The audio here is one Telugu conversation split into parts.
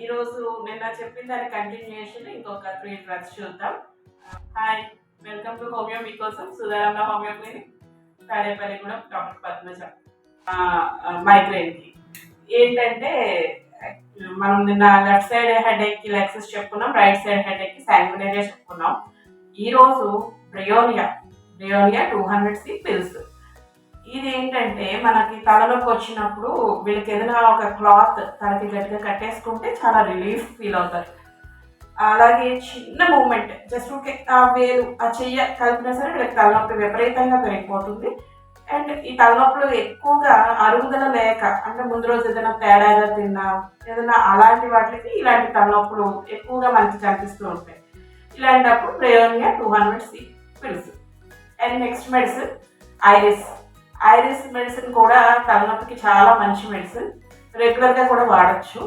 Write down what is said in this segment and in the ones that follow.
ఈరోజు నిన్న చెప్పిన దాని కంటిన్యూషన్ ఇంకొక 3 డ్రగ్స్ చూద్దాం. హాయ్, వెల్కమ్ టు హోమియో మీకోసం Sudharama homeo clinic, Tadepalligudem, doctor Padmaja. మైగ్రేన్కి ఏంటంటే మనం నిన్న లెఫ్ట్ సైడ్ హెడేక్కి లెక్సెస్ చెప్పుకున్నాం, రైట్ సైడ్ హెడేక్కి శాంగ్వినేరియా చెప్పుకున్నాం. ఈరోజు బ్రియోనియా 200C పిల్స్. ఇది ఏంటంటే మనకి తలనొప్పి వచ్చినప్పుడు వీళ్ళకి ఏదైనా ఒక క్లాత్ తలకి గట్టిగా కట్టేసుకుంటే చాలా రిలీఫ్ ఫీల్ అవుతారు. అలాగే చిన్న మూమెంట్ జస్ట్ ఓకే ఆ వేలు ఆ చెయ్య కలిపినా సరే వీళ్ళకి తలనొప్పి విపరీతంగా పెరిగిపోతుంది. అండ్ ఈ తలనొప్పులు ఎక్కువగా అరుగుదల లేక, అంటే ముందు రోజు ఏదైనా తేడాగా తిన్నా ఏదైనా అలాంటి వాటికి ఇలాంటి తలనొప్పులు ఎక్కువగా మనకి కనిపిస్తూ ఉంటాయి. ఇలాంటప్పుడు bryonia 200C pills. And next medicine iris medicine కూడా తలనొప్పికి చాలా మంచి మెడిసిన్, రెగ్యులర్గా కూడా వాడచ్చు.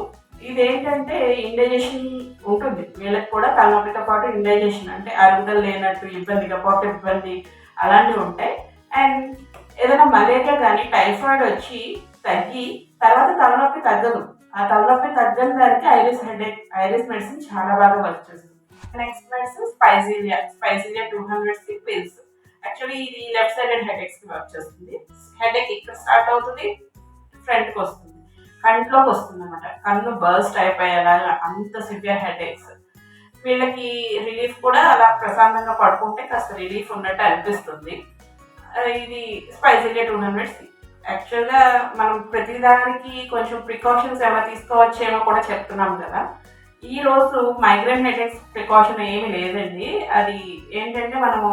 ఇదేంటంటే ఇండైజెషన్ ఉంటుంది వీళ్ళకి కూడా, తలనొప్పితో పాటు ఇండైజెషన్ అంటే అరుగుదల లేనట్టు ఇబ్బందిగా పొట్ట ఇబ్బంది అలాంటివి ఉంటాయి. అండ్ ఏదైనా మలేరియా కానీ టైఫాయిడ్ వచ్చి తగ్గి తర్వాత తలనొప్పి తగ్గదు, ఆ తలనొప్పి తగ్గని దానికి ఐరిస్ మెడిసిన్ చాలా బాగా వర్క్ చేస్తుంది. Next medicine spigelia 200C pills. Actually ఇది లెఫ్ట్ సైడ్ హెడేక్స్ కి వర్క్ చేస్తుంది. హెడేక్ ఇక్కడ స్టార్ట్ అవుతుంది, ఫ్రంట్కి వస్తుంది, కంట్లోకి వస్తుంది అనమాట. కన్ను బర్స్ట్ అయిపోయేలాగా అంత సివియర్ హెడేక్స్. వీళ్ళకి రిలీఫ్ కూడా అలా ప్రశాంతంగా పడుకుంటే కాస్త రిలీఫ్ ఉన్నట్టు అనిపిస్తుంది. ఇది స్పైసిలియా 200C. యాక్చువల్గా మనం ప్రతిదానికి కొంచెం ప్రికాషన్స్ ఏమైనా తీసుకోవచ్చేమో కూడా చెప్తున్నాం కదా. ఈ రోజు మైగ్రేన్ హెడేక్స్ ప్రికాషన్ ఏమీ లేదండి. అది ఏంటంటే మనము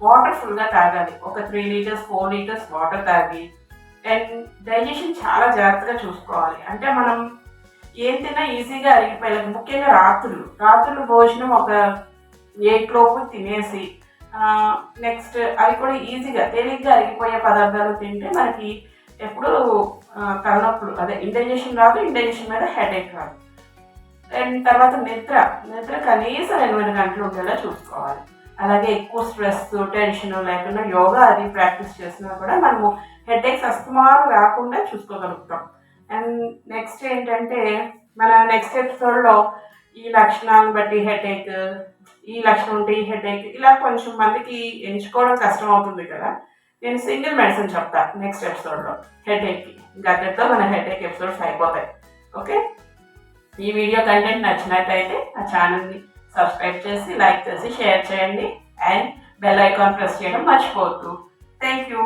వాటర్ ఫుల్గా తాగాలి, ఒక 3 లీటర్స్ 4 లీటర్స్ వాటర్ తాగి. అండ్ డైజెషన్ చాలా జాగ్రత్తగా చూసుకోవాలి. అంటే మనం ఏం తిన్నా ఈజీగా అరిగిపోయేది, ముఖ్యంగా రాత్రులు భోజనం ఒక 8 లోపు తినేసి నెక్స్ట్ అవి కూడా ఈజీగా తేలిగ్గా అరిగిపోయే పదార్థాలు తింటే మనకి ఎప్పుడు తలనొప్పులు అదే ఇండైజెషన్ రాదు, ఇండైజెషన్ మీద హెడేక్ రాదు. అండ్ తర్వాత నిద్ర కనీసం 8 గంటలు ఉండేలా చూసుకోవాలి. అలాగే ఎక్కువ స్ట్రెస్ టెన్షన్ లేకుండా యోగా అది ప్రాక్టీస్ చేసినా కూడా మనము హెడేక్స్ అస్తమానం రాకుండా చూసుకోగలుగుతాం. అండ్ నెక్స్ట్ ఏంటంటే మన నెక్స్ట్ ఎపిసోడ్లో ఈ లక్షణాలను బట్టి హెడేక్, ఈ లక్షణం ఉంటే ఈ హెడేక్, ఇలా కొంచెం మందికి ఎంచుకోవడం కష్టం అవుతుంది కదా. నేను సింగిల్ మెడిసిన్ చెప్తాను నెక్స్ట్ ఎపిసోడ్లో హెడేక్కి. గతంతో మన హెడేక్ ఎపిసోడ్స్ అయిపోతాయి. ఓకే, ఈ వీడియో కంటెంట్ నచ్చినట్టయితే ఆ ఛానల్ని సబ్స్క్రైబ్ చేసి లైక్ చేసి షేర్ చేయండి. అండ్ బెల్ ఐకాన్ ప్రెస్ చేయడం మర్చిపోవద్దు. Thank you.